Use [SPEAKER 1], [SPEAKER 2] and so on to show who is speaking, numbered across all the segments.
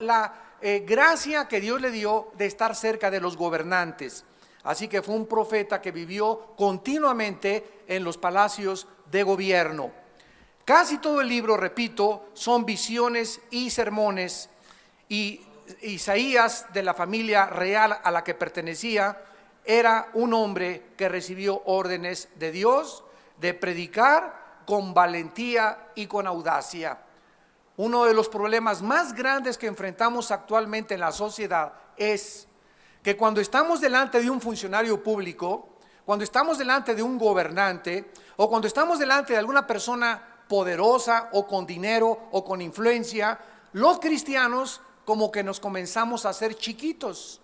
[SPEAKER 1] la gracia que Dios le dio de estar cerca de los gobernantes. Así que fue un profeta que vivió continuamente en los palacios de gobierno. Casi todo el libro, repito, son visiones y sermones. Y Isaías, de la familia real a la que pertenecía, era un hombre que recibió órdenes de Dios de predicar con valentía y con audacia. Uno de los problemas más grandes que enfrentamos actualmente en la sociedad es que cuando estamos delante de un funcionario público, cuando estamos delante de un gobernante o cuando estamos delante de alguna persona poderosa o con dinero o con influencia, los cristianos como que nos comenzamos a hacer chiquitos,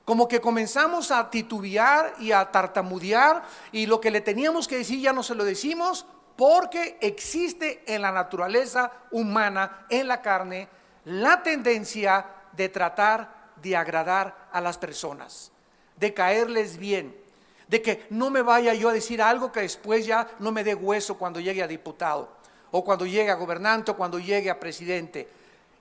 [SPEAKER 1] como que comenzamos a titubear y a tartamudear, y lo que le teníamos que decir ya no se lo decimos, porque existe en la naturaleza humana, en la carne, la tendencia de tratar de agradar a las personas, de caerles bien, de que no me vaya yo a decir algo que después ya no me dé hueso cuando llegue a diputado, o cuando llegue a gobernante, o cuando llegue a presidente.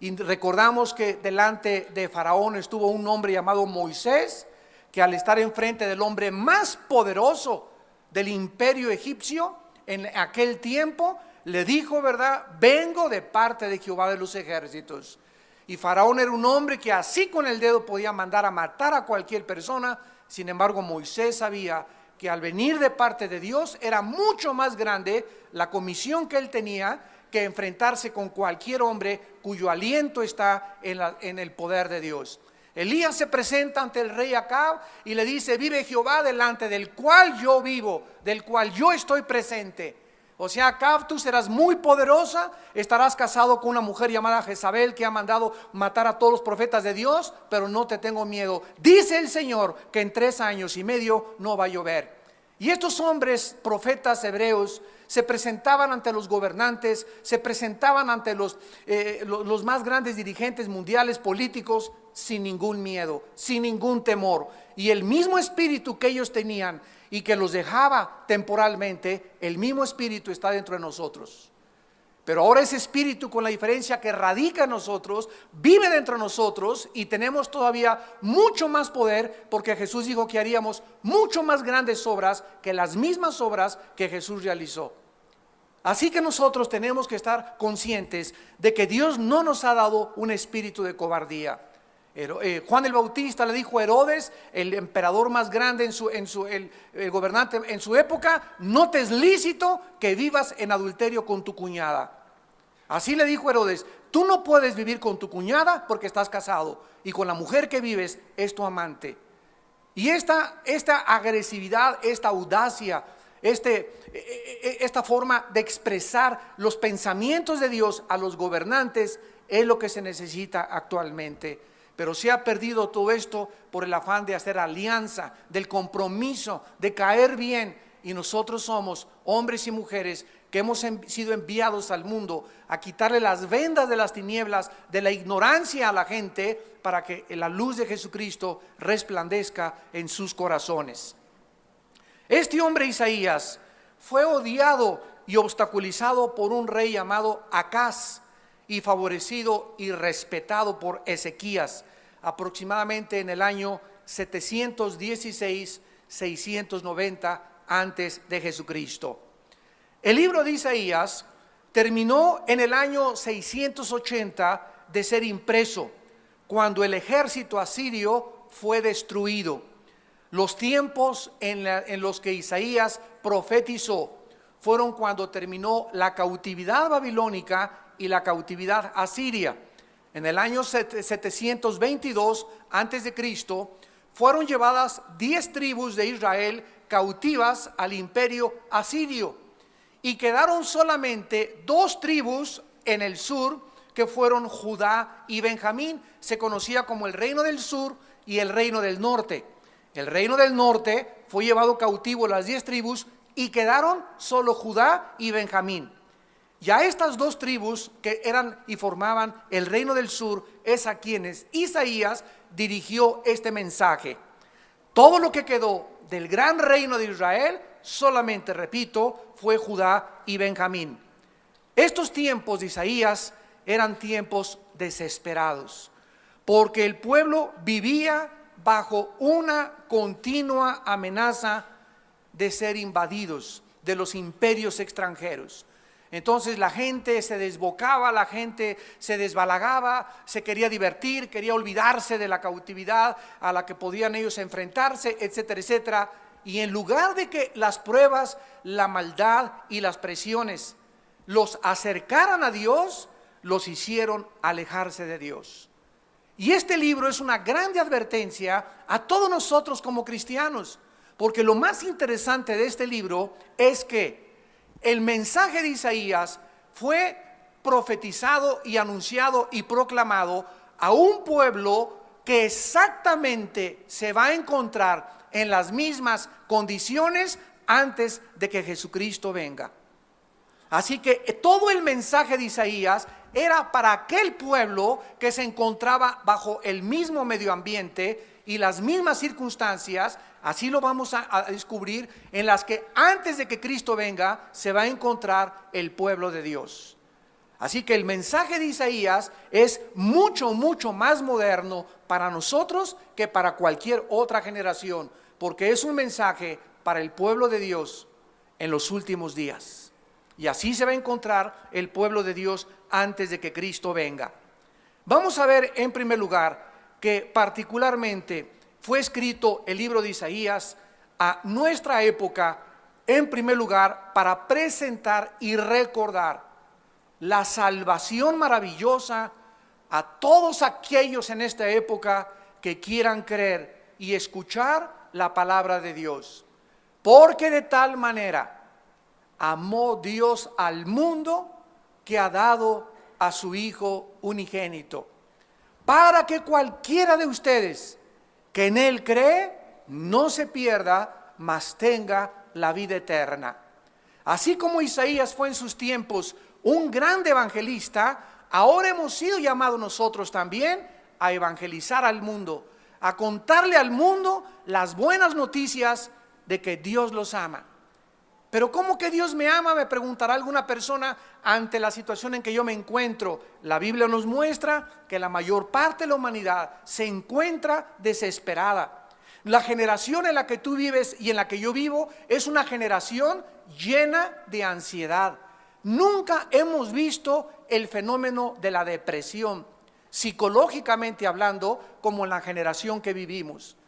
[SPEAKER 1] Y recordamos que delante de Faraón estuvo un hombre llamado Moisés, que al estar enfrente del hombre más poderoso del imperio egipcio en aquel tiempo, le dijo, ¿verdad? Vengo de parte de Jehová de los ejércitos. Y Faraón era un hombre que así con el dedo podía mandar a matar a cualquier persona. Sin embargo, Moisés sabía que al venir de parte de Dios era mucho más grande la comisión que él tenía que enfrentarse con cualquier hombre cuyo aliento está en el poder de Dios. Elías se presenta ante el rey Acab y le dice: vive Jehová delante del cual yo vivo, del cual yo estoy presente. O sea, Acab, tú serás muy poderosa, estarás casado con una mujer llamada Jezabel que ha mandado matar a todos los profetas de Dios, pero no te tengo miedo. Dice el Señor que en 3 años y medio no va a llover. Y estos hombres, profetas hebreos, se presentaban ante los gobernantes, se presentaban ante los más grandes dirigentes mundiales políticos sin ningún miedo, sin ningún temor. Y el mismo espíritu que ellos tenían y que los dejaba temporalmente, el mismo espíritu está dentro de nosotros. Pero ahora ese espíritu, con la diferencia que radica en nosotros, vive dentro de nosotros y tenemos todavía mucho más poder, porque Jesús dijo que haríamos mucho más grandes obras que las mismas obras que Jesús realizó. Así que nosotros tenemos que estar conscientes de que Dios no nos ha dado un espíritu de cobardía. Juan el Bautista le dijo a Herodes, el emperador más grande, el gobernante en su época: no te es lícito que vivas en adulterio con tu cuñada. Así le dijo Herodes: tú no puedes vivir con tu cuñada porque estás casado, y con la mujer que vives es tu amante. Y esta agresividad, esta audacia, esta forma de expresar los pensamientos de Dios a los gobernantes es lo que se necesita actualmente. Pero se ha perdido todo esto por el afán de hacer alianza, del compromiso, de caer bien. Y nosotros somos hombres y mujeres que hemos sido enviados al mundo a quitarle las vendas de las tinieblas, de la ignorancia a la gente, para que la luz de Jesucristo resplandezca en sus corazones. Este hombre Isaías fue odiado y obstaculizado por un rey llamado Acaz, y favorecido y respetado por Ezequías, aproximadamente en el año 716-690 antes de Jesucristo. El libro de Isaías terminó en el año 680 de ser impreso, cuando el ejército asirio fue destruido. Los tiempos en los que Isaías profetizó fueron cuando terminó la cautividad babilónica y la cautividad asiria. En el año 722 antes de Cristo fueron llevadas 10 tribus de Israel cautivas al imperio asirio, y quedaron solamente 2 tribus en el sur, que fueron Judá y Benjamín. Se conocía como el reino del sur y el reino del norte. El reino del norte fue llevado cautivo las 10 tribus y quedaron solo Judá y Benjamín. Ya estas 2 tribus que eran y formaban el reino del sur es a quienes Isaías dirigió este mensaje. Todo lo que quedó del gran reino de Israel solamente, repito, fue Judá y Benjamín. Estos tiempos de Isaías eran tiempos desesperados, porque el pueblo vivía bajo una continua amenaza de ser invadidos de los imperios extranjeros. Entonces la gente se desbocaba, la gente se desbalagaba, se quería divertir, quería olvidarse de la cautividad a la que podían ellos enfrentarse, etcétera, etcétera. Y en lugar de que las pruebas, la maldad y las presiones los acercaran a Dios, los hicieron alejarse de Dios. Y este libro es una grande advertencia a todos nosotros como cristianos, porque lo más interesante de este libro es que el mensaje de Isaías fue profetizado y anunciado y proclamado a un pueblo que exactamente se va a encontrar en las mismas condiciones antes de que Jesucristo venga. Así que todo el mensaje de Isaías era para aquel pueblo que se encontraba bajo el mismo medio ambiente y las mismas circunstancias. Así lo vamos a descubrir, en las que antes de que Cristo venga se va a encontrar el pueblo de Dios. Así que el mensaje de Isaías es mucho, mucho más moderno para nosotros que para cualquier otra generación, porque es un mensaje para el pueblo de Dios en los últimos días. Y así se va a encontrar el pueblo de Dios antes de que Cristo venga. Vamos a ver en primer lugar que particularmente fue escrito el libro de Isaías a nuestra época, en primer lugar, para presentar y recordar la salvación maravillosa a todos aquellos en esta época que quieran creer y escuchar la palabra de Dios. Porque de tal manera amó Dios al mundo que ha dado a su Hijo unigénito, para que cualquiera de ustedes que en Él cree no se pierda, mas tenga la vida eterna. Así como Isaías fue en sus tiempos un gran evangelista, ahora hemos sido llamados nosotros también a evangelizar al mundo, a contarle al mundo las buenas noticias de que Dios los ama. Pero ¿cómo que Dios me ama?, me preguntará alguna persona ante la situación en que yo me encuentro. La Biblia nos muestra que la mayor parte de la humanidad se encuentra desesperada. La generación en la que tú vives y en la que yo vivo es una generación llena de ansiedad. Nunca hemos visto el fenómeno de la depresión, psicológicamente hablando, como en la generación que vivimos.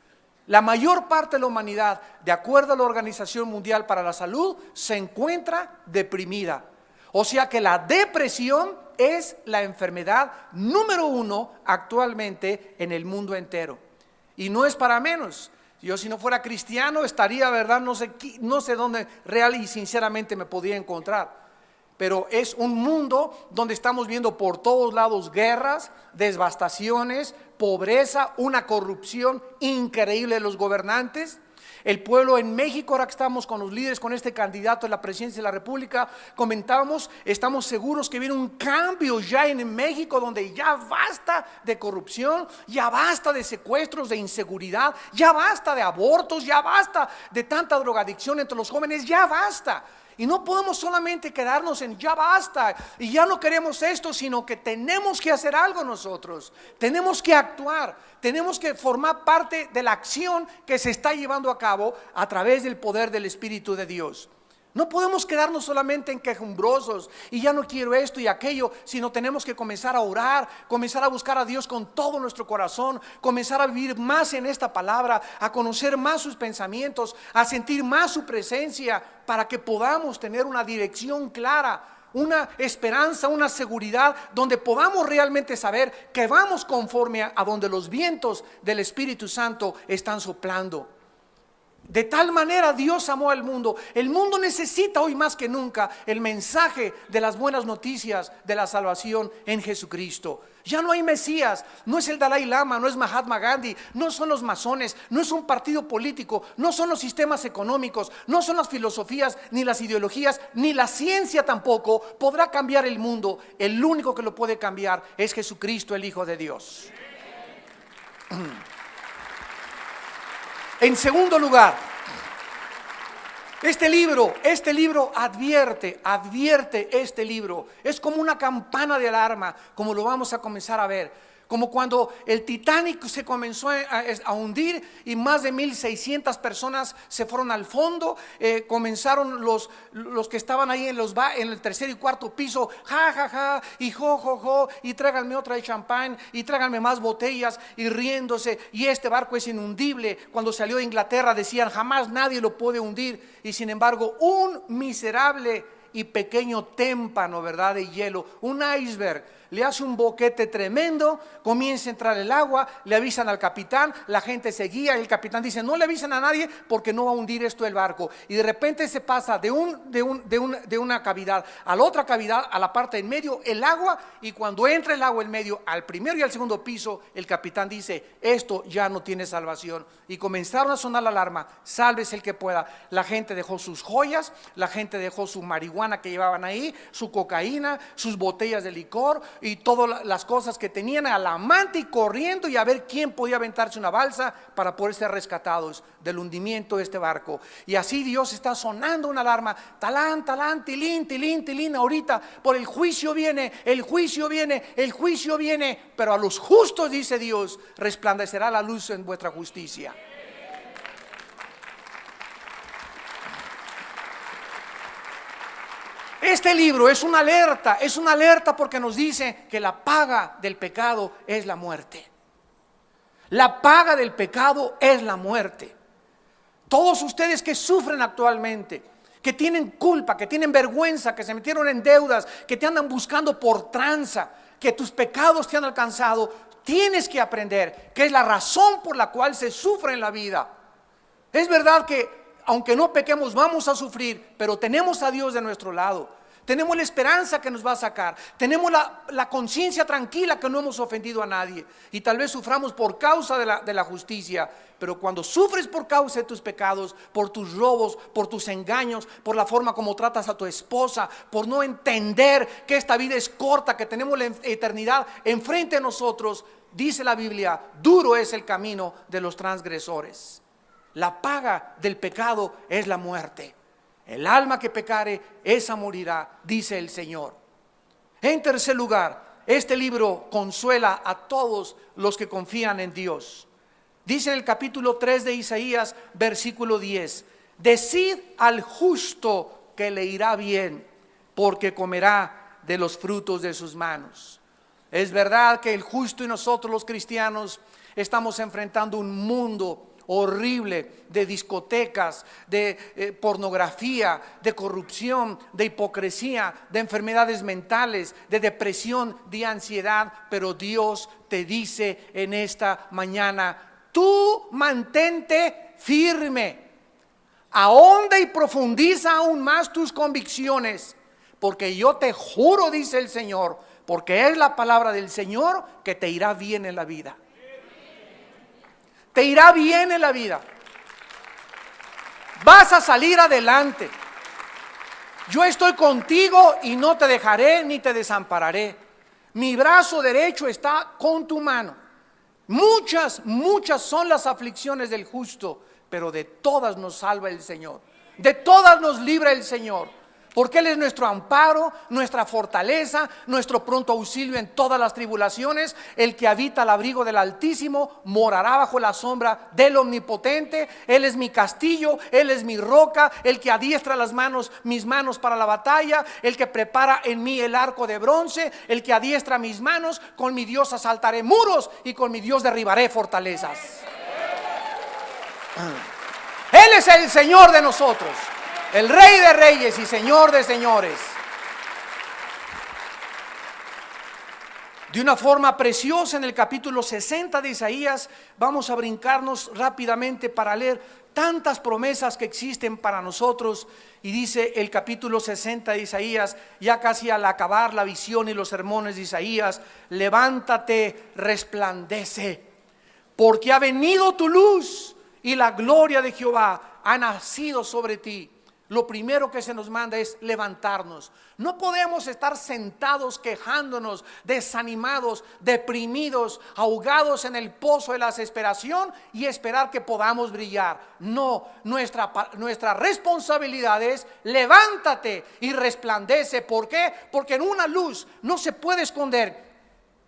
[SPEAKER 1] La mayor parte de la humanidad, de acuerdo a la Organización Mundial para la Salud, se encuentra deprimida. O sea que la depresión es la enfermedad número 1 actualmente en el mundo entero. Y no es para menos. Yo, si no fuera cristiano, estaría, ¿verdad?, no sé dónde real y sinceramente me podía encontrar. Pero es un mundo donde estamos viendo por todos lados guerras, devastaciones, pobreza, una corrupción increíble de los gobernantes. El pueblo en México, ahora que estamos con los líderes, con este candidato a la presidencia de la República, comentábamos, estamos seguros que viene un cambio ya en México, donde ya basta de corrupción, ya basta de secuestros, de inseguridad, ya basta de abortos, ya basta de tanta drogadicción entre los jóvenes, ya basta. Y no podemos solamente quedarnos en ya basta y ya no queremos esto, sino que tenemos que hacer algo nosotros, tenemos que actuar, tenemos que formar parte de la acción que se está llevando a cabo a través del poder del Espíritu de Dios. No podemos quedarnos solamente en quejumbrosos y ya no quiero esto y aquello, sino tenemos que comenzar a orar, comenzar a buscar a Dios con todo nuestro corazón, comenzar a vivir más en esta palabra, a conocer más sus pensamientos, a sentir más su presencia, para que podamos tener una dirección clara, una esperanza, una seguridad, donde podamos realmente saber que vamos conforme a donde los vientos del Espíritu Santo están soplando. De tal manera Dios amó al mundo. El mundo necesita hoy más que nunca el mensaje de las buenas noticias de la salvación en Jesucristo. Ya no hay Mesías, no es el Dalai Lama, no es Mahatma Gandhi, no son los masones, no es un partido político, no son los sistemas económicos, no son las filosofías, ni las ideologías, ni la ciencia tampoco podrá cambiar el mundo. El único que lo puede cambiar es Jesucristo, el Hijo de Dios. En segundo lugar, Este libro advierte este libro. Es como una campana de alarma, como lo vamos a comenzar a ver. Como cuando el Titanic se comenzó a hundir y más de 1,600 personas se fueron al fondo. Comenzaron los que estaban ahí en el tercer y cuarto piso, ja, ja, ja, y jo, jo, jo, y tráiganme otra de champán, y tráiganme más botellas, y riéndose, y este barco es inundible. Cuando salió de Inglaterra decían, jamás nadie lo puede hundir, y sin embargo un miserable y pequeño témpano, ¿verdad?, de hielo, un iceberg, le hace un boquete tremendo, comienza a entrar el agua, le avisan al capitán, la gente seguía, el capitán dice, no le avisen a nadie porque no va a hundir esto el barco, y de repente se pasa de una cavidad a la otra cavidad, a la parte en medio, el agua, y cuando entra el agua en medio, al primero y al segundo piso, el capitán dice, esto ya no tiene salvación, y comenzaron a sonar la alarma, sálvese el que pueda. La gente dejó sus joyas, la gente dejó su marihuana que llevaban ahí, su cocaína, sus botellas de licor y todas las cosas que tenían al amante, y corriendo y a ver quién podía aventarse una balsa para poder ser rescatados del hundimiento de este barco. Y así Dios está sonando una alarma, talán, talán, tilín, tilín, tilín. Ahorita por el juicio viene, el juicio viene, el juicio viene, pero a los justos, dice Dios, resplandecerá la luz en vuestra justicia. Este libro es una alerta porque nos dice que la paga del pecado es la muerte. La paga del pecado es la muerte. Todos ustedes que sufren actualmente, que tienen culpa, que tienen vergüenza, que se metieron en deudas, que te andan buscando por tranza, que tus pecados te han alcanzado, tienes que aprender que es la razón por la cual se sufre en la vida. Es verdad que aunque no pequemos vamos a sufrir, pero tenemos a Dios de nuestro lado. Tenemos la esperanza que nos va a sacar. Tenemos la conciencia tranquila que no hemos ofendido a nadie. Y tal vez suframos por causa de la justicia. Pero cuando sufres por causa de tus pecados, por tus robos, por tus engaños, por la forma como tratas a tu esposa, por no entender que esta vida es corta, que tenemos la eternidad enfrente de nosotros, dice la Biblia, duro es el camino de los transgresores. La paga del pecado es la muerte. El alma que pecare, esa morirá, dice el Señor. En tercer lugar, este libro consuela a todos los que confían en Dios. Dice en el capítulo 3 de Isaías, versículo 10, decid al justo que le irá bien, porque comerá de los frutos de sus manos. Es verdad que el justo y nosotros los cristianos estamos enfrentando un mundo horrible de discotecas, de pornografía, de corrupción, de hipocresía, de enfermedades mentales, de depresión, de ansiedad. Pero Dios te dice en esta mañana, tú mantente firme, ahonda y profundiza aún más tus convicciones, porque yo te juro, dice el Señor, porque es la palabra del Señor, que te irá bien en la vida. Te irá bien en la vida. Vas a salir adelante. Yo estoy contigo y no te dejaré ni te desampararé. Mi brazo derecho está con tu mano. Muchas son las aflicciones del justo, pero de todas nos salva el Señor. De todas nos libra el Señor. Porque Él es nuestro amparo, nuestra fortaleza, nuestro pronto auxilio en todas las tribulaciones. El que habita al abrigo del Altísimo morará bajo la sombra del Omnipotente. Él es mi castillo, Él es mi roca, el que adiestra mis manos para la batalla, el que prepara en mí el arco de bronce, el que adiestra mis manos. Con mi Dios asaltaré muros y con mi Dios derribaré fortalezas. Él es el Señor de nosotros, el Rey de reyes y Señor de señores. De una forma preciosa, en el capítulo 60 de Isaías, vamos a brincarnos rápidamente para leer tantas promesas que existen para nosotros. Y dice el capítulo 60 de Isaías, ya casi al acabar la visión y los sermones de Isaías, levántate, resplandece, porque ha venido tu luz y la gloria de Jehová ha nacido sobre ti. lo primero que se nos manda es levantarnos. No podemos estar sentados quejándonos, desanimados, deprimidos, ahogados en el pozo de la desesperación y esperar que podamos brillar. No, nuestra responsabilidad es levántate y resplandece. ¿Por qué? Porque en una luz no se puede esconder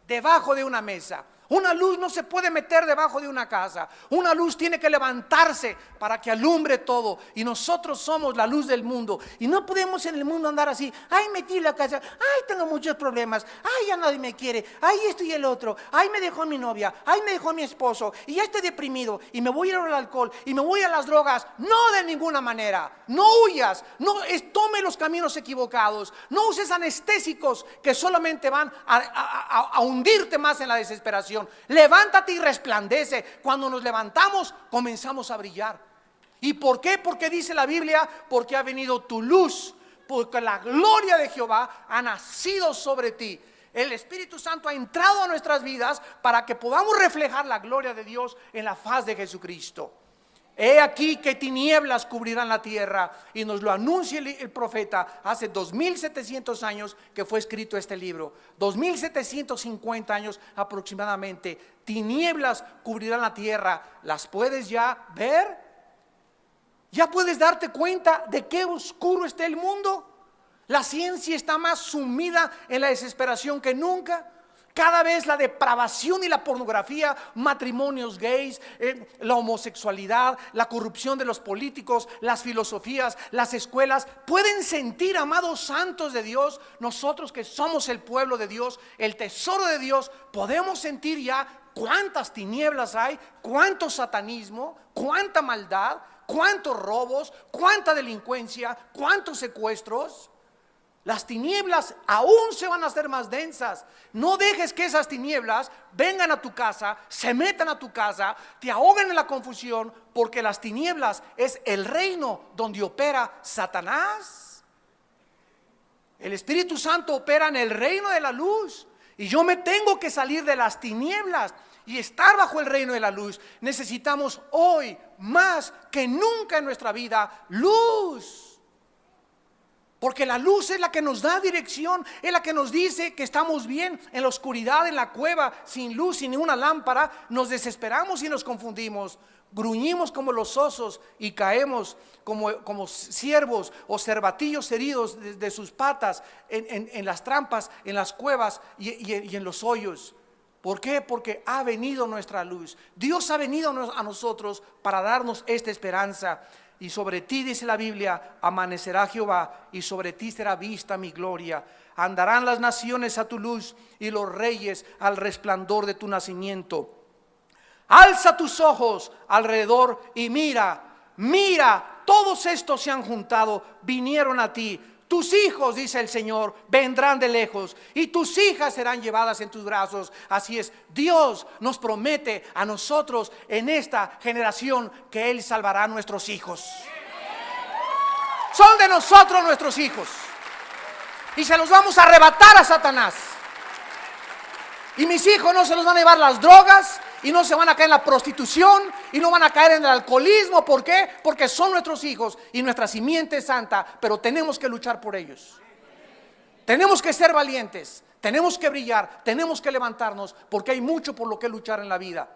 [SPEAKER 1] debajo de una mesa. Una luz no se puede meter debajo de una casa. Una luz tiene que levantarse para que alumbre todo. Y nosotros somos la luz del mundo. Y no podemos en el mundo andar así. Ay, metí la casa. Ay, tengo muchos problemas. Ay, ya nadie me quiere. Ay, esto y el otro. Ay, me dejó mi novia. Ay, me dejó mi esposo. Y ya estoy deprimido. Y me voy a ir al alcohol. Y me voy a las drogas. No, de ninguna manera. No huyas. No tome los caminos equivocados. No uses anestésicos que solamente van a hundirte más en la desesperación. Levántate y resplandece. Cuando nos levantamos, comenzamos a brillar. ¿Y por qué? Porque dice la Biblia, porque ha venido tu luz, porque la gloria de Jehová ha nacido sobre ti. El Espíritu Santo ha entrado a nuestras vidas para que podamos reflejar la gloria de Dios en la faz de Jesucristo. He aquí que tinieblas cubrirán la tierra, y nos lo anuncia el profeta hace 2700 años que fue escrito este libro. 2750 años aproximadamente. Tinieblas cubrirán la tierra. ¿Las puedes ya ver? ¿Ya puedes darte cuenta de qué oscuro está el mundo? La ciencia está más sumida en la desesperación que nunca. Cada vez la depravación y la pornografía, matrimonios gays, la homosexualidad, la corrupción de los políticos, las filosofías, las escuelas. Pueden sentir, amados santos de Dios, nosotros que somos el pueblo de Dios, el tesoro de Dios, podemos sentir ya cuántas tinieblas hay, cuánto satanismo, cuánta maldad, cuántos robos, cuánta delincuencia, cuántos secuestros. Las tinieblas aún se van a hacer más densas. No dejes que esas tinieblas vengan a tu casa, se metan a tu casa, te ahoguen en la confusión, porque las tinieblas es el reino donde opera Satanás. El Espíritu Santo opera en el reino de la luz, y yo me tengo que salir de las tinieblas y estar bajo el reino de la luz. Necesitamos hoy más que nunca en nuestra vida luz. Porque la luz es la que nos da dirección, es la que nos dice que estamos bien. En la oscuridad, en la cueva, sin luz, sin ninguna lámpara, nos desesperamos y nos confundimos. Gruñimos como los osos y caemos como ciervos o cervatillos heridos de sus patas en las trampas, en las cuevas y en los hoyos. ¿Por qué? Porque ha venido nuestra luz. Dios ha venido a nosotros para darnos esta esperanza. Y sobre ti, dice la Biblia, amanecerá Jehová, y sobre ti será vista mi gloria. Andarán las naciones a tu luz, y los reyes al resplandor de tu nacimiento. Alza tus ojos alrededor y mira, todos estos se han juntado, vinieron a ti. Tus hijos, dice el Señor, vendrán de lejos, y tus hijas serán llevadas en tus brazos. Así es, Dios nos promete a nosotros en esta generación que Él salvará a nuestros hijos. Son de nosotros nuestros hijos, y se los vamos a arrebatar a Satanás. Y mis hijos no se los van a llevar las drogas, y no se van a caer en la prostitución, y no van a caer en el alcoholismo. ¿Por qué? Porque son nuestros hijos y nuestra simiente es santa, pero tenemos que luchar por ellos. Tenemos que ser valientes, tenemos que brillar, tenemos que levantarnos, porque hay mucho por lo que luchar en la vida.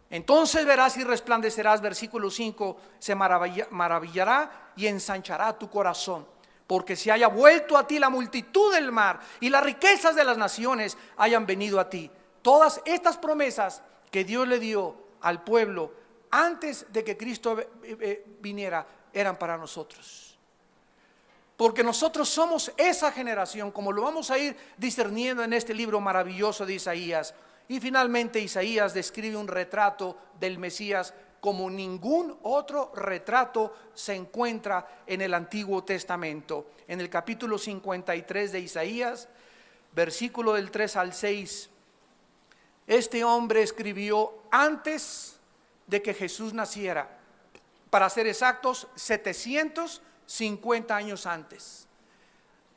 [SPEAKER 1] Entonces verás y resplandecerás, versículo 5, se maravillará y ensanchará tu corazón, porque se haya vuelto a ti la multitud del mar, y las riquezas de las naciones hayan venido a ti. Todas estas promesas que Dios le dio al pueblo antes de que Cristo viniera eran para nosotros. Porque nosotros somos esa generación, como lo vamos a ir discerniendo en este libro maravilloso de Isaías. Y finalmente Isaías describe un retrato del Mesías como ningún otro retrato se encuentra en el Antiguo Testamento. En el capítulo 53 de Isaías, versículo del 3 al 6, este hombre escribió antes de que Jesús naciera, para ser exactos 750 años antes.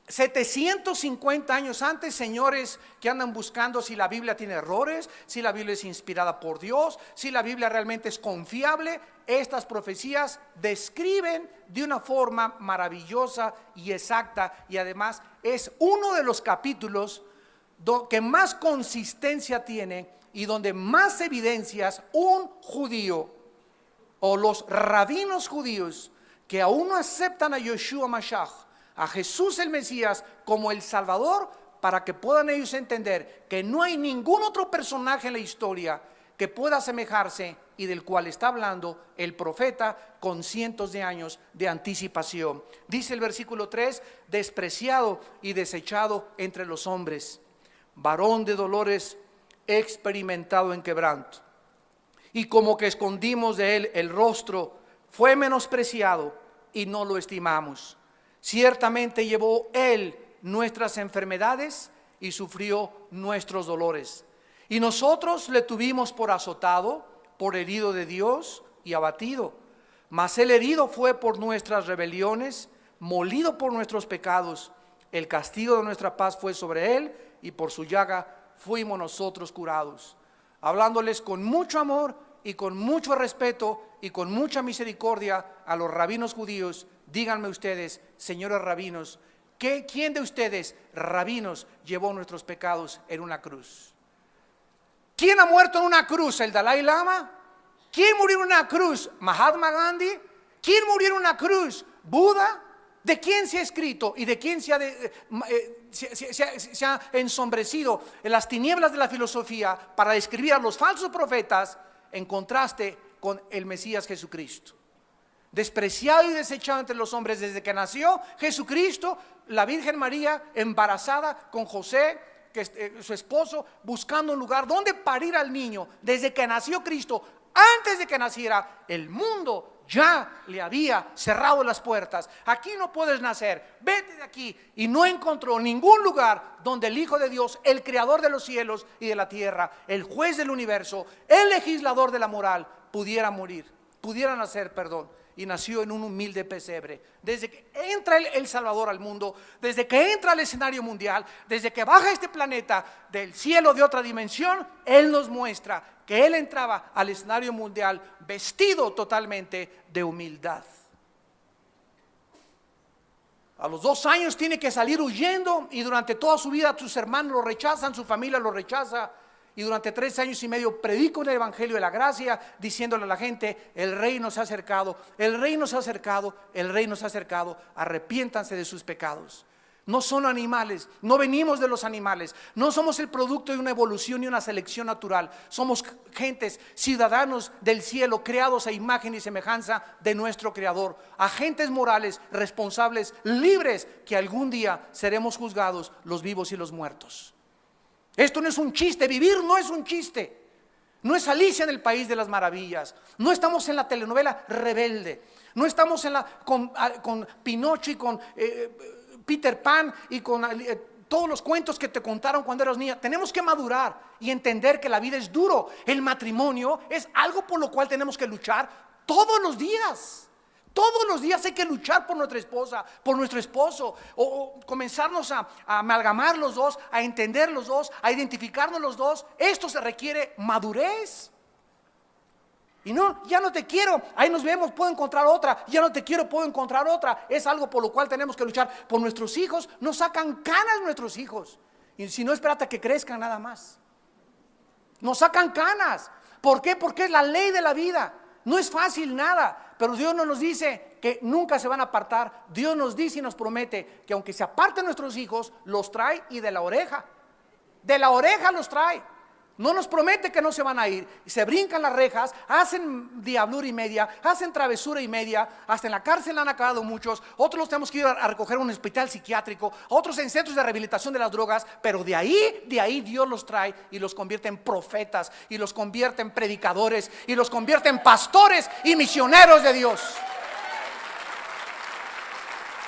[SPEAKER 1] 750 años antes, señores que andan buscando si la Biblia tiene errores, si la Biblia es inspirada por Dios, si la Biblia realmente es confiable, estas profecías describen de una forma maravillosa y exacta, y además es uno de los capítulos que más consistencia tiene y donde más evidencias un judío o los rabinos judíos que aún no aceptan a Yeshua Mashiach, a Jesús el Mesías como el Salvador, para que puedan ellos entender que no hay ningún otro personaje en la historia que pueda asemejarse y del cual está hablando el profeta con cientos de años de anticipación. Dice el versículo 3: despreciado y desechado entre los hombres, varón de dolores, experimentado en quebranto, y como que escondimos de él el rostro, fue menospreciado y no lo estimamos. Ciertamente llevó él nuestras enfermedades y sufrió nuestros dolores. Y nosotros le tuvimos por azotado, por herido de Dios y abatido. Mas el herido fue por nuestras rebeliones, molido por nuestros pecados. El castigo de nuestra paz fue sobre él, y por su llaga fuimos nosotros curados. Hablándoles con mucho amor y con mucho respeto y con mucha misericordia a los rabinos judíos, díganme ustedes, señores rabinos, ¿quién de ustedes, rabinos, llevó nuestros pecados en una cruz? ¿Quién ha muerto en una cruz? ¿El Dalai Lama? ¿Quién murió en una cruz? ¿Mahatma Gandhi? ¿Quién murió en una cruz? ¿Buda? ¿De quién se ha escrito y de quién se ha ensombrecido en las tinieblas de la filosofía para describir a los falsos profetas en contraste con el Mesías Jesucristo? Despreciado y desechado entre los hombres desde que nació Jesucristo, la Virgen María embarazada con José, su esposo, buscando un lugar donde parir al niño. Desde que nació Cristo, antes de que naciera, el mundo ya le había cerrado las puertas. Aquí no puedes nacer, vete de aquí. Y no encontró ningún lugar donde el Hijo de Dios, el creador de los cielos y de la tierra, el juez del universo, el legislador de la moral, pudiera nacer. Y nació en un humilde pesebre. Desde que entra el Salvador al mundo, desde que entra al escenario mundial, desde que baja este planeta del cielo de otra dimensión, Él nos muestra que Él entraba al escenario mundial vestido totalmente de humildad. A los 2 años tiene que salir huyendo, y durante toda su vida sus hermanos lo rechazan, su familia lo rechaza. Y durante 3 años y medio predico el evangelio de la gracia, diciéndole a la gente: el reino se ha acercado, el reino se ha acercado, el reino se ha acercado, arrepiéntanse de sus pecados. No son animales, no venimos de los animales, no somos el producto de una evolución y una selección natural. Somos gentes, ciudadanos del cielo, creados a imagen y semejanza de nuestro Creador, agentes morales, responsables, libres, que algún día seremos juzgados, los vivos y los muertos. Esto no es un chiste, vivir no es un chiste. No es Alicia en el País de las Maravillas. No estamos en la telenovela Rebelde. No estamos con Pinocho y con Peter Pan y con todos los cuentos que te contaron cuando eras niña. Tenemos que madurar y entender que la vida es duro. El matrimonio es algo por lo cual tenemos que luchar todos los días. Todos los días hay que luchar por nuestra esposa, por nuestro esposo, o comenzarnos a amalgamar los dos, a entender los dos, a identificarnos los dos. Esto se requiere madurez. Y no, ya no te quiero, ahí nos vemos, puedo encontrar otra. Ya no te quiero, puedo encontrar otra. Es algo por lo cual tenemos que luchar. Por nuestros hijos, nos sacan canas nuestros hijos. Y si no, espérate a que crezcan nada más. Nos sacan canas. ¿Por qué? Porque es la ley de la vida. No es fácil nada, pero Dios no nos dice que nunca se van a apartar. Dios nos dice y nos promete que aunque se aparten nuestros hijos, los trae, y de la oreja los trae. No nos promete que no se van a ir. Se brincan las rejas, hacen diablura y media, hacen travesura y media. Hasta en la cárcel han acabado muchos. Otros los tenemos que ir a recoger a un hospital psiquiátrico, otros en centros de rehabilitación de las drogas. Pero de ahí Dios los trae y los convierte en profetas, y los convierte en predicadores, y los convierte en pastores y misioneros de Dios.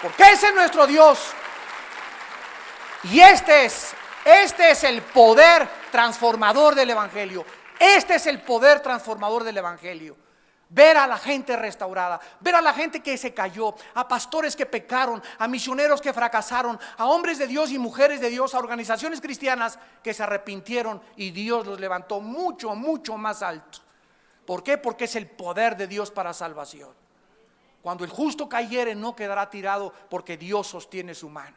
[SPEAKER 1] Porque ese es nuestro Dios. Y este es el poder transformador del evangelio. Este es el poder transformador del evangelio. Ver a la gente restaurada, ver a la gente que se cayó, a pastores que pecaron, a misioneros que fracasaron, a hombres de Dios y mujeres de Dios, a organizaciones cristianas que se arrepintieron y Dios los levantó mucho, mucho más alto. ¿Por qué? Porque es el poder de Dios para salvación. Cuando el justo cayere no quedará tirado, porque Dios sostiene su mano.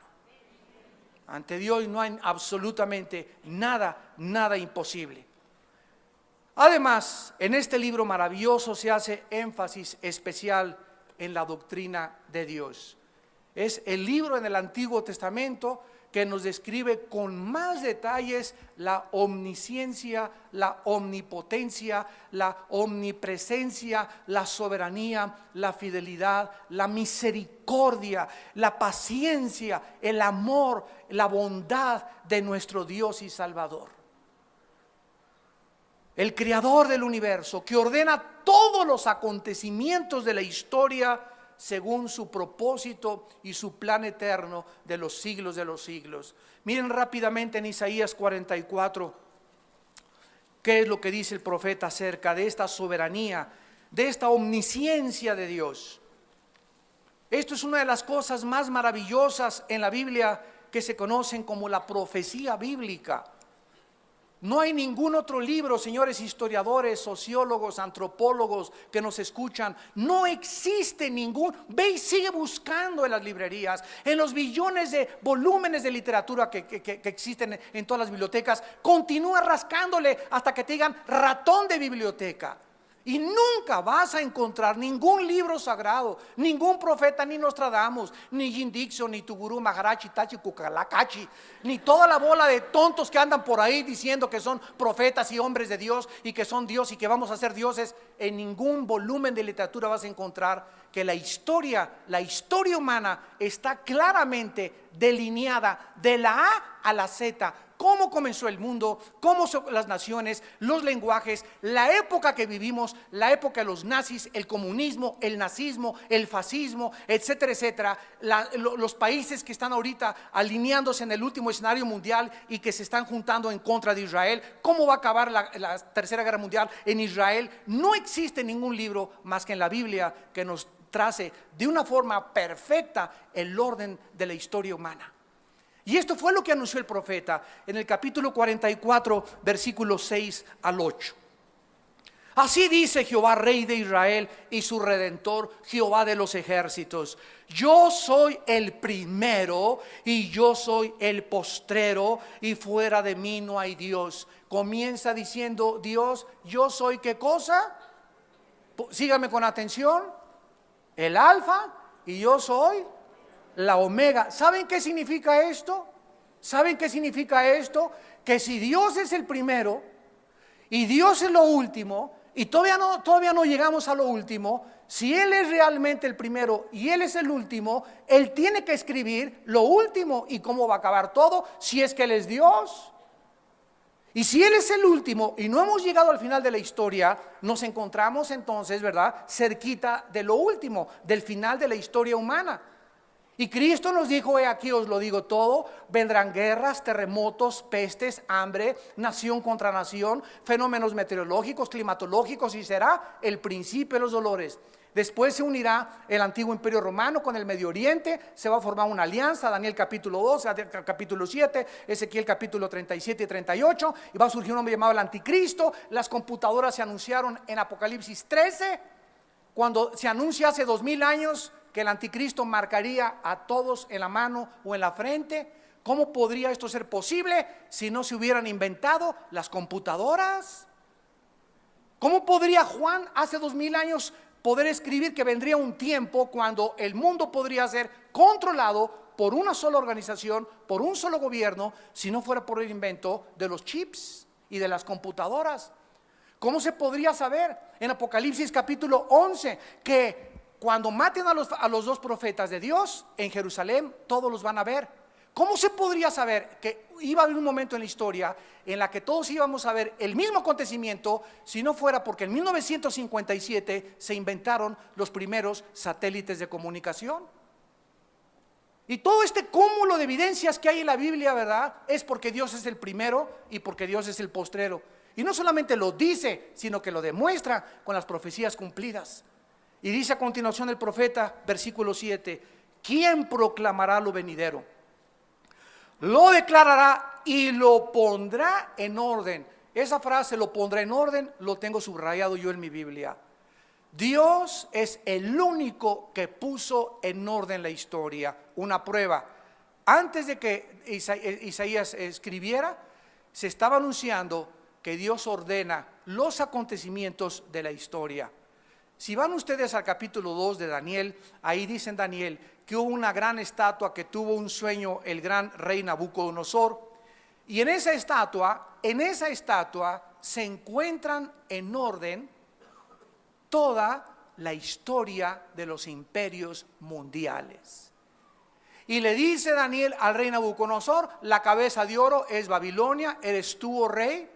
[SPEAKER 1] Ante Dios no hay absolutamente nada imposible. Además, en este libro maravilloso se hace énfasis especial en la doctrina de Dios. Es el libro en el Antiguo Testamento que nos describe con más detalles la omnisciencia, la omnipotencia, la omnipresencia, la soberanía, la fidelidad, la misericordia, la paciencia, el amor, la bondad de nuestro Dios y Salvador. El creador del universo, que ordena todos los acontecimientos de la historia según su propósito y su plan eterno de los siglos de los siglos. Miren rápidamente en Isaías 44, qué es lo que dice el profeta acerca de esta soberanía, de esta omnisciencia de Dios. Esto es una de las cosas más maravillosas en la Biblia que se conocen como la profecía bíblica. No hay ningún otro libro, señores historiadores, sociólogos, antropólogos que nos escuchan. No existe ningún. Ve y sigue buscando en las librerías, en los billones de volúmenes de literatura que existen en todas las bibliotecas. Continúa rascándole hasta que te digan ratón de biblioteca. Y nunca vas a encontrar ningún libro sagrado, ningún profeta, ni Nostradamus, ni Jim Dixon, ni tu gurú Maharaj, Tachi, Kukalakachi, ni toda la bola de tontos que andan por ahí diciendo que son profetas y hombres de Dios y que son Dios y que vamos a ser dioses. En ningún volumen de literatura vas a encontrar que la historia humana está claramente delineada de la A a la Z. Cómo comenzó el mundo, cómo son las naciones, los lenguajes, la época que vivimos, la época de los nazis, el comunismo, el nazismo, el fascismo, etcétera, etcétera. Los países que están ahorita alineándose en el último escenario mundial y que se están juntando en contra de Israel. ¿Cómo va a acabar la Tercera Guerra Mundial en Israel? No existe ningún libro más que en la Biblia que nos trace de una forma perfecta el orden de la historia humana. Y esto fue lo que anunció el profeta en el capítulo 44, versículos 6 al 8. Así dice Jehová, Rey de Israel y su Redentor, Jehová de los ejércitos: yo soy el primero y yo soy el postrero, y fuera de mí no hay Dios. Comienza diciendo Dios: yo soy ¿qué cosa? Sígame con atención. El alfa y yo soy la omega. ¿Saben qué significa esto? ¿Saben qué significa esto? Que si Dios es el primero y Dios es lo último, y todavía no llegamos a lo último, si Él es realmente el primero y Él es el último, Él tiene que escribir lo último y cómo va a acabar todo, si es que Él es Dios. Y si Él es el último y no hemos llegado al final de la historia, nos encontramos entonces, ¿verdad?, cerquita de lo último, del final de la historia humana. Y Cristo nos dijo: he aquí os lo digo todo, vendrán guerras, terremotos, pestes, hambre, nación contra nación, fenómenos meteorológicos, climatológicos, y será el principio de los dolores. Después se unirá el antiguo imperio romano con el Medio Oriente, se va a formar una alianza, Daniel capítulo 2, capítulo 7, Ezequiel capítulo 37 y 38, y va a surgir un hombre llamado el anticristo. Las computadoras se anunciaron en Apocalipsis 13, cuando se anuncia hace 2000 años que el anticristo marcaría a todos en la mano o en la frente. ¿Cómo podría esto ser posible si no se hubieran inventado las computadoras? ¿Cómo podría Juan hace 2000 años poder escribir que vendría un tiempo cuando el mundo podría ser controlado por una sola organización, por un solo gobierno, si no fuera por el invento de los chips y de las computadoras? ¿Cómo se podría saber en Apocalipsis capítulo 11 que cuando maten a los dos profetas de Dios en Jerusalén, todos los van a ver? ¿Cómo se podría saber que iba a haber un momento en la historia en la que todos íbamos a ver el mismo acontecimiento si no fuera porque en 1957 se inventaron los primeros satélites de comunicación? Y todo este cúmulo de evidencias que hay en la Biblia, ¿verdad?, es porque Dios es el primero y porque Dios es el postrero. Y no solamente lo dice, sino que lo demuestra con las profecías cumplidas. Y dice a continuación el profeta, versículo 7, ¿quién proclamará lo venidero? Lo declarará y lo pondrá en orden. Esa frase, lo pondrá en orden, lo tengo subrayado yo en mi Biblia. Dios es el único que puso en orden la historia. Una prueba: antes de que Isaías escribiera, se estaba anunciando que Dios ordena los acontecimientos de la historia. Si van ustedes al capítulo 2 de Daniel, ahí dice en Daniel que hubo una gran estatua que tuvo un sueño el gran rey Nabucodonosor, y en esa estatua se encuentran en orden toda la historia de los imperios mundiales. Y le dice Daniel al rey Nabucodonosor: la cabeza de oro es Babilonia, eres tú, oh rey.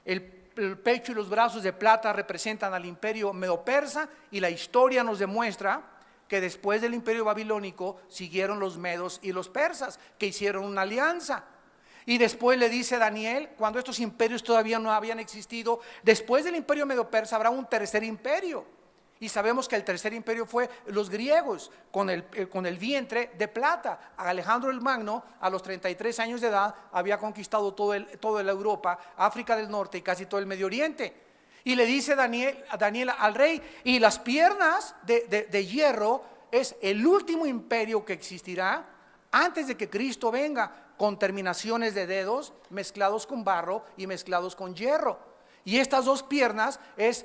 [SPEAKER 1] El pecho y los brazos de plata representan al imperio medo-persa, y la historia nos demuestra que después del imperio babilónico siguieron los medos y los persas, que hicieron una alianza. Y después le dice Daniel, cuando estos imperios todavía no habían existido, después del imperio medo-persa habrá un tercer imperio. Y sabemos que el tercer imperio fue los griegos, con el vientre de plata. Alejandro el Magno, a los 33 años de edad, había conquistado toda la Europa, África del Norte y casi todo el Medio Oriente. Y le dice Daniel al rey: y las piernas de hierro es el último imperio que existirá antes de que Cristo venga, con terminaciones de dedos mezclados con barro y mezclados con hierro. Y estas dos piernas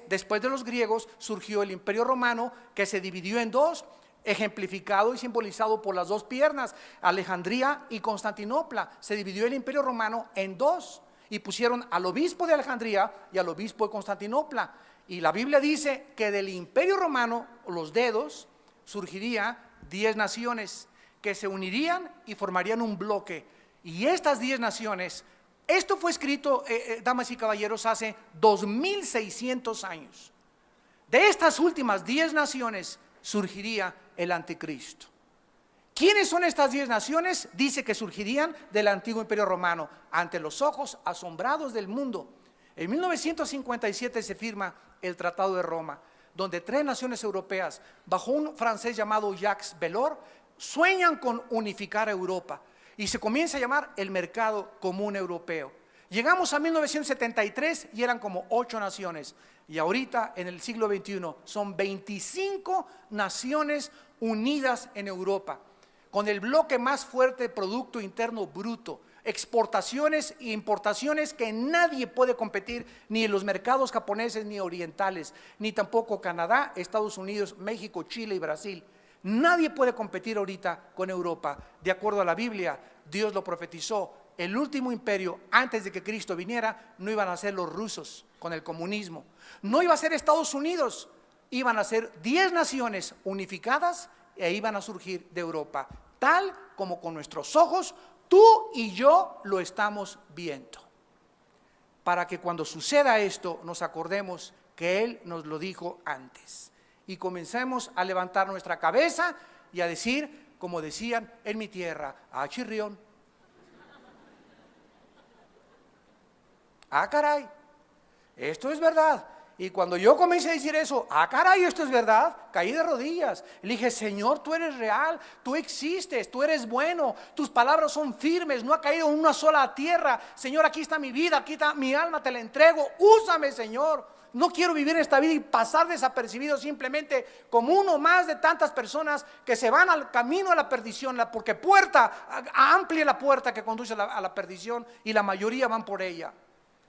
[SPEAKER 1] después de los griegos surgió el imperio romano, que se dividió en dos, ejemplificado y simbolizado por las dos piernas, Alejandría y Constantinopla. Se dividió el imperio romano en dos y pusieron al obispo de Alejandría y al obispo de Constantinopla. Y la Biblia dice que del imperio romano, los dedos, surgiría 10 naciones que se unirían y formarían un bloque. Y estas 10 naciones, esto fue escrito, damas y caballeros, hace 2600 años. De estas últimas 10 naciones surgiría el anticristo. ¿Quiénes son estas 10 naciones? Dice que surgirían del antiguo imperio romano, ante los ojos asombrados del mundo. En 1957 se firma el Tratado de Roma, donde 3 naciones europeas, bajo un francés llamado Jacques Delors, sueñan con unificar Europa. Y se comienza a llamar el mercado común europeo. Llegamos a 1973 y eran como 8 naciones. Y ahorita, en el siglo XXI, son 25 naciones unidas en Europa, con el bloque más fuerte de Producto Interno Bruto, exportaciones e importaciones que nadie puede competir, ni en los mercados japoneses ni orientales, ni tampoco Canadá, Estados Unidos, México, Chile y Brasil. Nadie puede competir ahorita con Europa. De acuerdo a la Biblia, Dios lo profetizó: el último imperio antes de que Cristo viniera no iban a ser los rusos con el comunismo, no iba a ser Estados Unidos, iban a ser 10 naciones unificadas e iban a surgir de Europa, tal como con nuestros ojos tú y yo lo estamos viendo, para que cuando suceda esto nos acordemos que Él nos lo dijo antes. Y comencemos a levantar nuestra cabeza y a decir, como decían en mi tierra: ¡ah, chirrión! ¡Ah, caray! Esto es verdad. Y cuando yo comencé a decir eso, ¡ah, caray! Esto es verdad, caí de rodillas. Le dije: Señor, tú eres real, tú existes, tú eres bueno, tus palabras son firmes, no ha caído en una sola tierra. Señor, aquí está mi vida, aquí está mi alma, te la entrego, úsame, Señor. No quiero vivir en esta vida y pasar desapercibido simplemente como uno más de tantas personas que se van al camino a la perdición, porque amplia la puerta que conduce a la perdición, y la mayoría van por ella.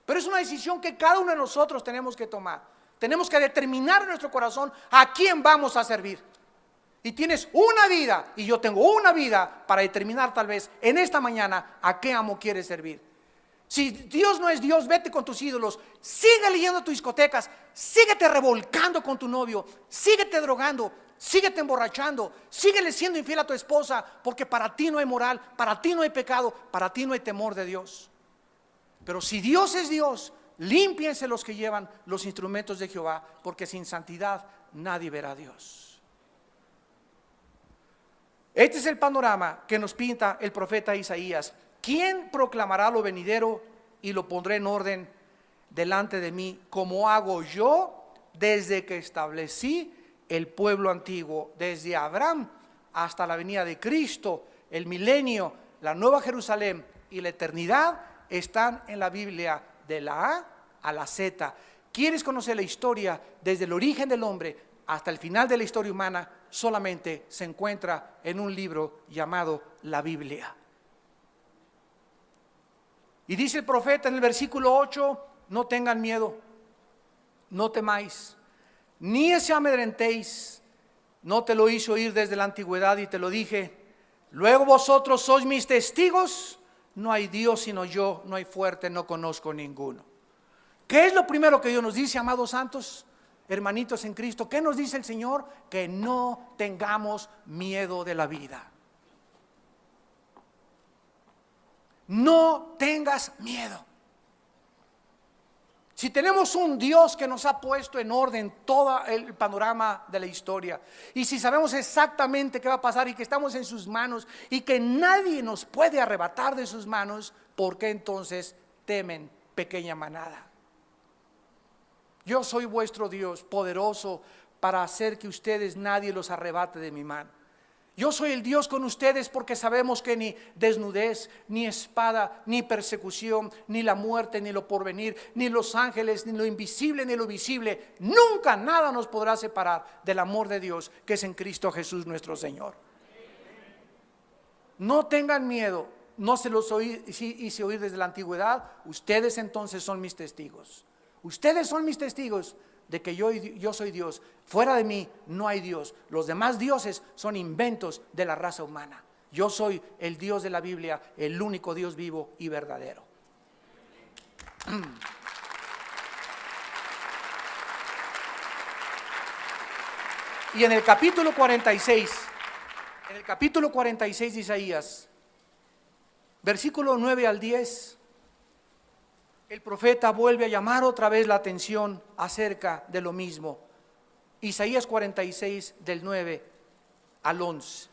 [SPEAKER 1] Pero es una decisión que cada uno de nosotros tenemos que tomar. Tenemos que determinar en nuestro corazón a quién vamos a servir. Y tienes una vida, y yo tengo una vida, para determinar tal vez en esta mañana a qué amo quieres servir. Si Dios no es Dios, vete con tus ídolos, sigue leyendo tus discotecas, síguete revolcando con tu novio, síguete drogando, síguete emborrachando, síguele siendo infiel a tu esposa, porque para ti no hay moral, para ti no hay pecado, para ti no hay temor de Dios. Pero si Dios es Dios, límpiense los que llevan los instrumentos de Jehová, porque sin santidad nadie verá a Dios. Este es el panorama que nos pinta el profeta Isaías. ¿Quién proclamará lo venidero y lo pondrá en orden? delante de mí, como hago yo desde que establecí el pueblo antiguo, desde Abraham hasta la venida de Cristo, el milenio, la nueva Jerusalén y la eternidad están en la Biblia de la A a la Z. ¿Quieres conocer la historia desde el origen del hombre hasta el final de la historia humana? Solamente se encuentra en un libro llamado la Biblia. Y dice el profeta en el versículo 8, no tengan miedo, no temáis, ni se amedrentéis. No te lo hice oír desde la antigüedad y te lo dije. Luego vosotros sois mis testigos. No hay Dios sino yo, no hay fuerte, no conozco ninguno. ¿Qué es lo primero que Dios nos dice, amados santos, hermanitos en Cristo? ¿Qué nos dice el Señor? Que no tengamos miedo de la vida. No tengas miedo. Si tenemos un Dios que nos ha puesto en orden todo el panorama de la historia, y si sabemos exactamente qué va a pasar y que estamos en sus manos y que nadie nos puede arrebatar de sus manos, ¿por qué entonces temen, pequeña manada? Yo soy vuestro Dios, poderoso para hacer que ustedes nadie los arrebate de mi mano. Yo soy el Dios con ustedes porque sabemos que ni desnudez, ni espada, ni persecución, ni la muerte, ni lo porvenir, ni los ángeles, ni lo invisible, ni lo visible, nunca nada nos podrá separar del amor de Dios que es en Cristo Jesús nuestro Señor. No tengan miedo, no se los hice oír desde la antigüedad, ustedes entonces son mis testigos. Ustedes son mis testigos de que yo soy Dios. Fuera de mí no hay Dios. Los demás dioses son inventos de la raza humana. Yo soy el Dios de la Biblia, el único Dios vivo y verdadero. Y en el capítulo 46, de Isaías, versículo 9 al 10, el profeta vuelve a llamar otra vez la atención acerca de lo mismo. Isaías 46 del 9 al 11.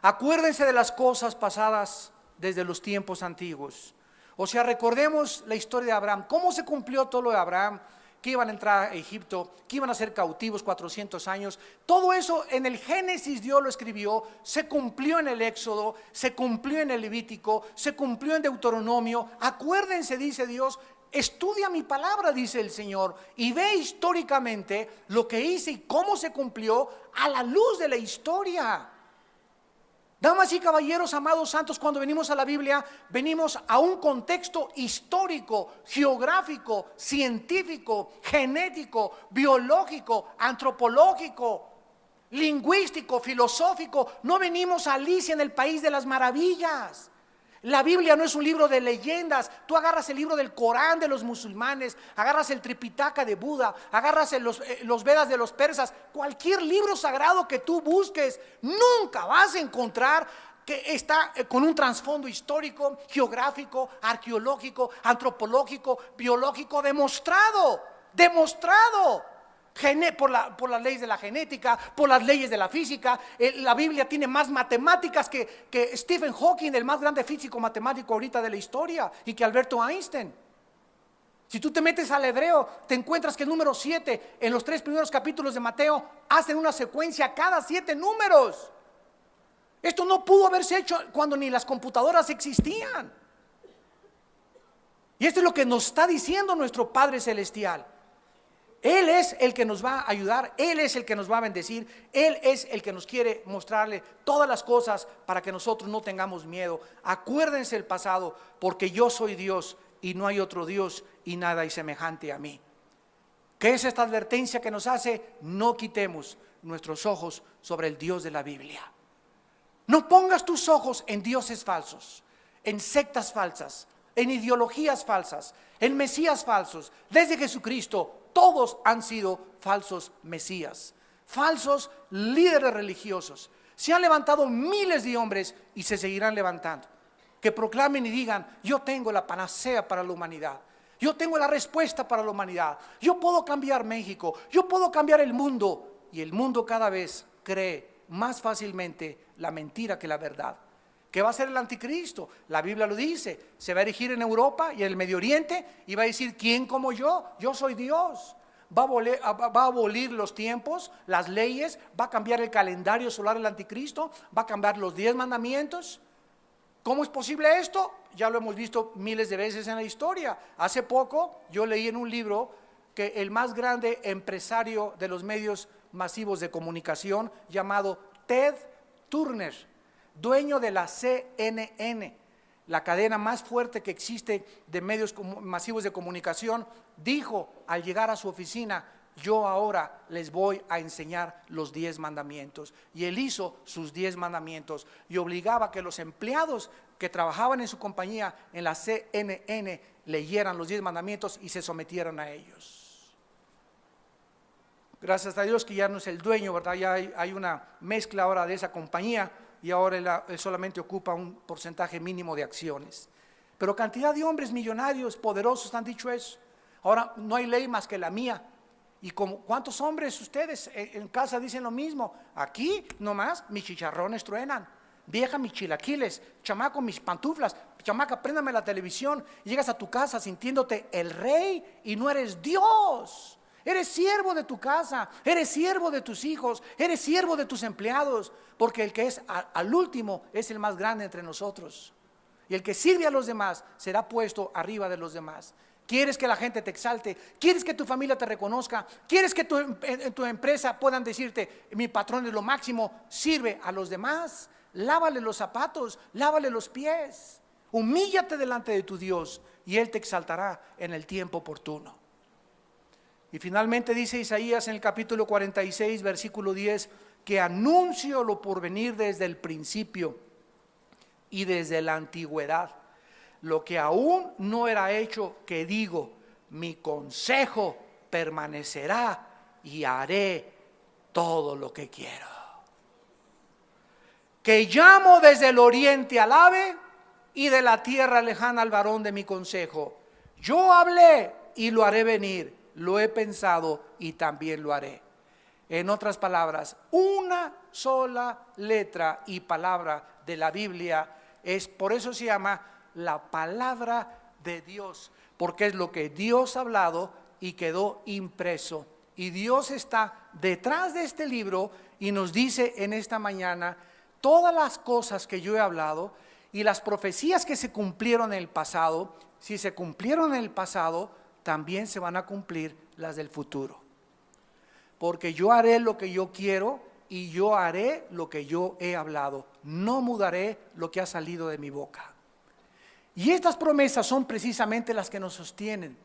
[SPEAKER 1] Acuérdense de las cosas pasadas desde los tiempos antiguos. O sea, recordemos la historia de Abraham. ¿Cómo se cumplió todo lo de Abraham? Que iban a entrar a Egipto, que iban a ser cautivos 400 años. Todo eso en el Génesis Dios lo escribió, se cumplió en el Éxodo, se cumplió en el Levítico, se cumplió en Deuteronomio. Acuérdense, dice Dios, estudia mi palabra, dice el Señor, y ve históricamente lo que hice y cómo se cumplió a la luz de la historia. Damas y caballeros, amados santos, cuando venimos a la Biblia, venimos a un contexto histórico, geográfico, científico, genético, biológico, antropológico, lingüístico, filosófico. No venimos a Alicia en el país de las maravillas. La Biblia no es un libro de leyendas. Tú agarras el libro del Corán de los musulmanes, agarras el Tripitaka de Buda, agarras los Vedas de los persas, cualquier libro sagrado que tú busques, nunca vas a encontrar que está con un trasfondo histórico, geográfico, arqueológico, antropológico, biológico, demostrado. Por las leyes de la genética, por las leyes de la física. La Biblia tiene más matemáticas que Stephen Hawking, el más grande físico matemático ahorita de la historia, y que Alberto Einstein. Si tú te metes al hebreo, te encuentras que el número 7 en los 3 primeros capítulos de Mateo hacen una secuencia cada 7 números. Esto no pudo haberse hecho cuando ni las computadoras existían. Y esto es lo que nos está diciendo nuestro Padre Celestial. Él es el que nos va a ayudar, Él es el que nos va a bendecir, Él es el que nos quiere mostrarle todas las cosas para que nosotros no tengamos miedo. Acuérdense el pasado, porque yo soy Dios y no hay otro Dios y nada hay semejante a mí. ¿Qué es esta advertencia que nos hace? No quitemos nuestros ojos sobre el Dios de la Biblia. No pongas tus ojos en dioses falsos, en sectas falsas, en ideologías falsas, en mesías falsos. Desde Jesucristo todos han sido falsos mesías, falsos líderes religiosos. Se han levantado miles de hombres y se seguirán levantando, que proclamen y digan: yo tengo la panacea para la humanidad, yo tengo la respuesta para la humanidad, yo puedo cambiar México, yo puedo cambiar el mundo. Y el mundo cada vez cree más fácilmente la mentira que la verdad. ¿Qué va a hacer el anticristo? La Biblia lo dice, se va a erigir en Europa y en el Medio Oriente y va a decir: ¿quién como yo? Yo soy Dios. Va a abolir los tiempos, las leyes, va a cambiar el calendario solar del anticristo, va a cambiar los 10 mandamientos. ¿Cómo es posible esto? Ya lo hemos visto miles de veces en la historia. Hace poco yo leí en un libro que el más grande empresario de los medios masivos de comunicación, llamado Ted Turner, dueño de la CNN, la cadena más fuerte que existe de medios masivos de comunicación, dijo al llegar a su oficina: yo ahora les voy a enseñar los 10 mandamientos. Y él hizo sus 10 mandamientos y obligaba a que los empleados que trabajaban en su compañía en la CNN leyeran los 10 mandamientos y se sometieran a ellos. Gracias a Dios que ya no es el dueño, ¿verdad? Ya hay una mezcla ahora de esa compañía y ahora él solamente ocupa un porcentaje mínimo de acciones. Pero cantidad de hombres millonarios, poderosos han dicho eso. Ahora no hay ley más que la mía. ¿Y cuántos hombres ustedes en casa dicen lo mismo? Aquí nomás mis chicharrones truenan, vieja mis chilaquiles, chamaco mis pantuflas, chamaca préndame la televisión. Y llegas a tu casa sintiéndote el rey y no eres Dios. Eres siervo de tu casa, eres siervo de tus hijos, eres siervo de tus empleados, porque el que es al último es el más grande entre nosotros. Y el que sirve a los demás será puesto arriba de los demás. ¿Quieres que la gente te exalte? ¿Quieres que tu familia te reconozca? ¿Quieres que en tu empresa puedan decirte: mi patrón es lo máximo? Sirve a los demás, lávale los zapatos, lávale los pies, humíllate delante de tu Dios y Él te exaltará en el tiempo oportuno. Y finalmente dice Isaías en el capítulo 46, versículo 10, que anuncio lo por venir desde el principio y desde la antigüedad, lo que aún no era hecho, que digo: mi consejo permanecerá y haré todo lo que quiero. Que llamo desde el oriente al ave y de la tierra lejana al varón de mi consejo. Yo hablé y lo haré venir. Lo he pensado y también lo haré. En otras palabras, una sola letra y palabra de la Biblia por eso se llama la palabra de Dios, porque es lo que Dios ha hablado y quedó impreso. Y Dios está detrás de este libro y nos dice en esta mañana todas las cosas que yo he hablado y las profecías que se cumplieron en el pasado. Si se cumplieron en el pasado, también se van a cumplir las del futuro. Porque yo haré lo que yo quiero y yo haré lo que yo he hablado. No mudaré lo que ha salido de mi boca. Y estas promesas son precisamente las que nos sostienen.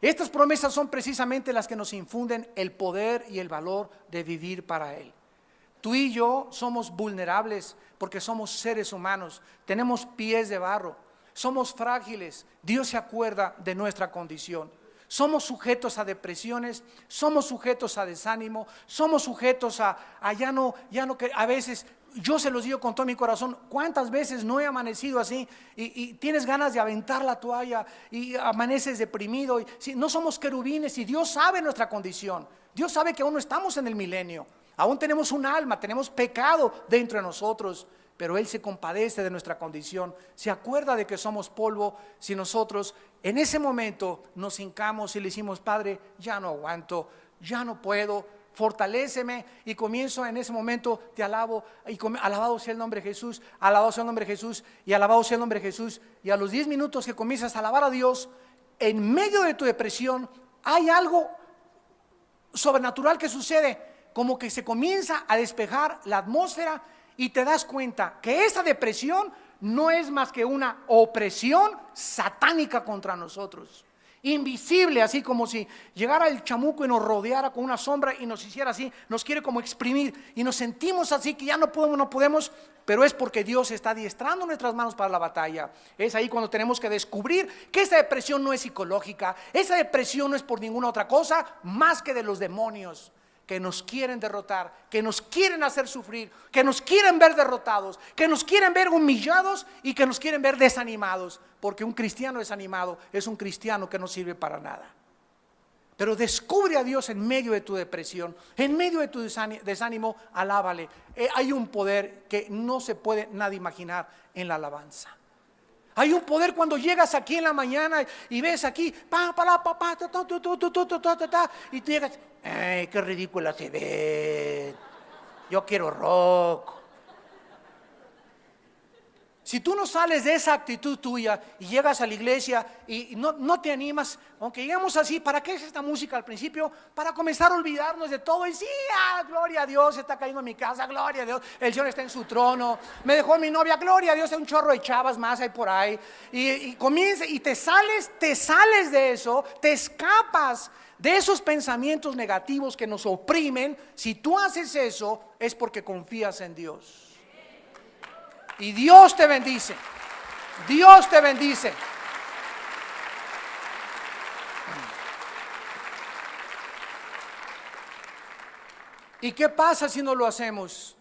[SPEAKER 1] Estas promesas son precisamente las que nos infunden el poder y el valor de vivir para Él. Tú y yo somos vulnerables porque somos seres humanos, tenemos pies de barro, somos frágiles. Dios se acuerda de nuestra condición. Somos sujetos a depresiones, somos sujetos a desánimo, somos sujetos a ya no que a veces, yo se los digo con todo mi corazón, cuántas veces no he amanecido así y tienes ganas de aventar la toalla y amaneces deprimido. No somos querubines y Dios sabe nuestra condición. Dios sabe que aún no estamos en el milenio, aún tenemos un alma, tenemos pecado dentro de nosotros. Pero Él se compadece de nuestra condición, se acuerda de que somos polvo. Si nosotros en ese momento nos hincamos y le decimos: Padre, ya no aguanto, ya no puedo, fortaléceme, y comienzo en ese momento, te alabo, y alabado sea el nombre de Jesús, alabado sea el nombre de Jesús, y alabado sea el nombre de Jesús. Y a los 10 minutos que comienzas a alabar a Dios, en medio de tu depresión, hay algo sobrenatural que sucede, como que se comienza a despejar la atmósfera. Y te das cuenta que esa depresión no es más que una opresión satánica contra nosotros, invisible, así como si llegara el chamuco y nos rodeara con una sombra y nos hiciera así, nos quiere como exprimir y nos sentimos así que ya no podemos, pero es porque Dios está adiestrando nuestras manos para la batalla. Es ahí cuando tenemos que descubrir que esa depresión no es psicológica, esa depresión no es por ninguna otra cosa más que de los demonios que nos quieren derrotar, que nos quieren hacer sufrir, que nos quieren ver derrotados, que nos quieren ver humillados y que nos quieren ver desanimados, porque un cristiano desanimado es un cristiano que no sirve para nada. Pero descubre a Dios en medio de tu depresión, en medio de tu desánimo, alábale. Hay un poder que no se puede nadie imaginar en la alabanza. Hay un poder cuando llegas aquí en la mañana y ves aquí, y tú llegas, ¡ay, qué ridícula se ve! Yo quiero rock. Si tú no sales de esa actitud tuya y llegas a la iglesia y no te animas, aunque lleguemos así, ¿para qué es esta música al principio? Para comenzar a olvidarnos de todo y sí, gloria a Dios, está cayendo en mi casa, gloria a Dios, el Señor está en su trono, me dejó mi novia, gloria a Dios, hay un chorro de chavas más ahí por ahí, y comienza y te sales de eso, te escapas de esos pensamientos negativos que nos oprimen. Si tú haces eso, es porque confías en Dios. Y Dios te bendice. Dios te bendice. ¿Y qué pasa si no lo hacemos?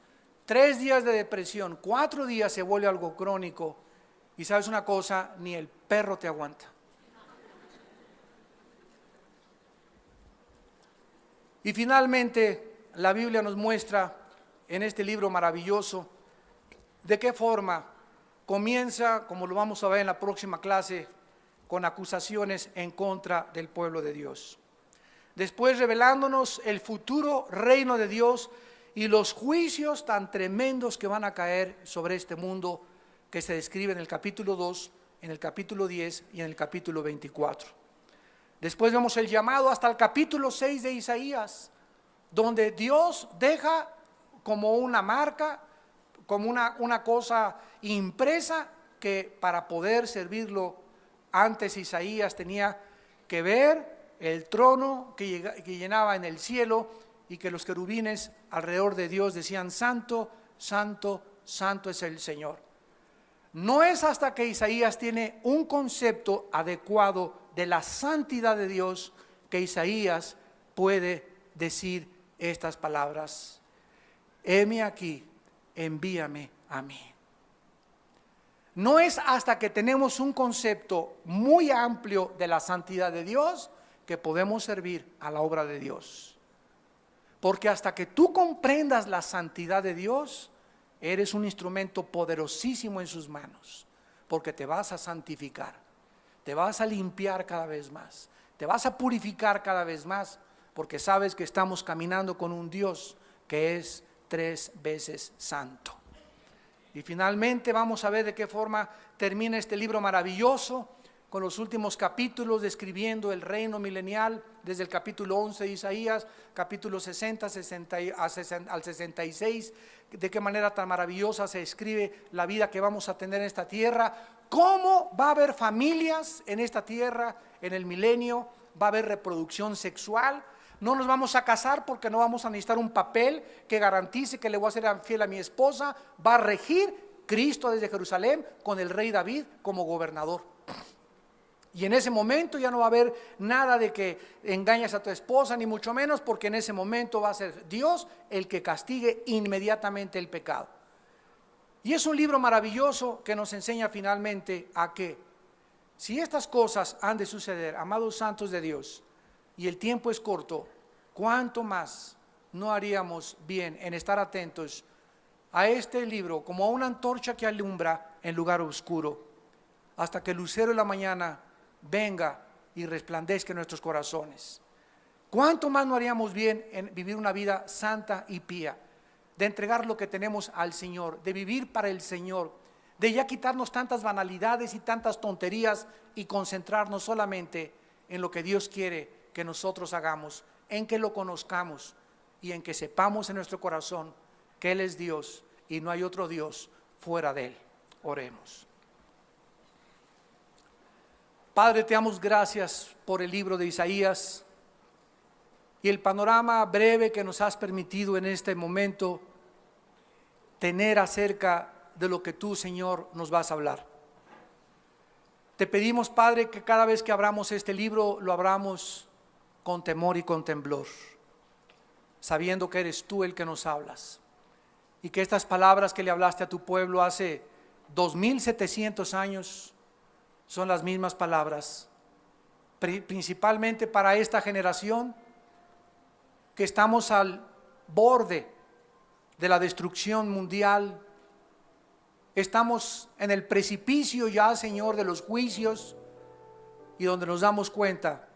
[SPEAKER 1] 3 días de depresión, 4 días se vuelve algo crónico. Y sabes una cosa, ni el perro te aguanta. Y finalmente, la Biblia nos muestra en este libro maravilloso de qué forma comienza, como lo vamos a ver en la próxima clase, con acusaciones en contra del pueblo de Dios. Después revelándonos el futuro reino de Dios y los juicios tan tremendos que van a caer sobre este mundo que se describe en el capítulo 2, en el capítulo 10 y en el capítulo 24. Después vemos el llamado hasta el capítulo 6 de Isaías, donde Dios deja como una marca, como una cosa impresa, que para poder servirlo antes Isaías tenía que ver el trono que llenaba en el cielo y que los querubines alrededor de Dios decían: santo, santo, santo es el Señor. No es hasta que Isaías tiene un concepto adecuado de la santidad de Dios que Isaías puede decir estas palabras: heme aquí, envíame a mí. No es hasta que tenemos un concepto muy amplio de la santidad de Dios que podemos servir a la obra de Dios. Porque hasta que tú comprendas la santidad de Dios, eres un instrumento poderosísimo en sus manos, porque te vas a santificar, te vas a limpiar cada vez más, te vas a purificar cada vez más, porque sabes que estamos caminando con un Dios que es 3 veces santo. Y finalmente vamos a ver de qué forma termina este libro maravilloso, con los últimos capítulos describiendo el reino milenial, desde el capítulo 11 de Isaías, capítulo 60 al 66, de qué manera tan maravillosa se escribe la vida que vamos a tener en esta tierra, cómo va a haber familias en esta tierra, en el milenio, va a haber reproducción sexual. No nos vamos a casar porque no vamos a necesitar un papel que garantice que le voy a ser fiel a mi esposa. Va a regir Cristo desde Jerusalén con el rey David como gobernador. Y en ese momento ya no va a haber nada de que engañes a tu esposa, ni mucho menos, porque en ese momento va a ser Dios el que castigue inmediatamente el pecado. Y es un libro maravilloso que nos enseña finalmente a que si estas cosas han de suceder, amados santos de Dios, y el tiempo es corto, ¿cuánto más no haríamos bien en estar atentos a este libro como a una antorcha que alumbra en lugar oscuro, hasta que el lucero de la mañana venga y resplandezca en nuestros corazones? ¿Cuánto más no haríamos bien en vivir una vida santa y pía, de entregar lo que tenemos al Señor, de vivir para el Señor, de ya quitarnos tantas banalidades y tantas tonterías y concentrarnos solamente en lo que Dios quiere que nosotros hagamos, en que lo conozcamos y en que sepamos en nuestro corazón que Él es Dios y no hay otro Dios fuera de Él? Oremos. Padre, te damos gracias por el libro de Isaías y el panorama breve que nos has permitido en este momento tener acerca de lo que tú, Señor, nos vas a hablar. Te pedimos, Padre, que cada vez que abramos este libro, lo abramos con temor y con temblor, sabiendo que eres tú el que nos hablas, y que estas palabras que le hablaste a tu pueblo hace 2700 años son las mismas palabras principalmente para esta generación, que estamos al borde de la destrucción mundial. Estamos en el precipicio ya, Señor, de los juicios, y donde nos damos cuenta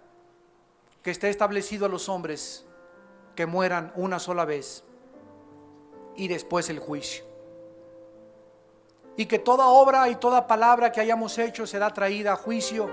[SPEAKER 1] que está establecido a los hombres que mueran una sola vez y después el juicio. Y que toda obra y toda palabra que hayamos hecho será traída a juicio.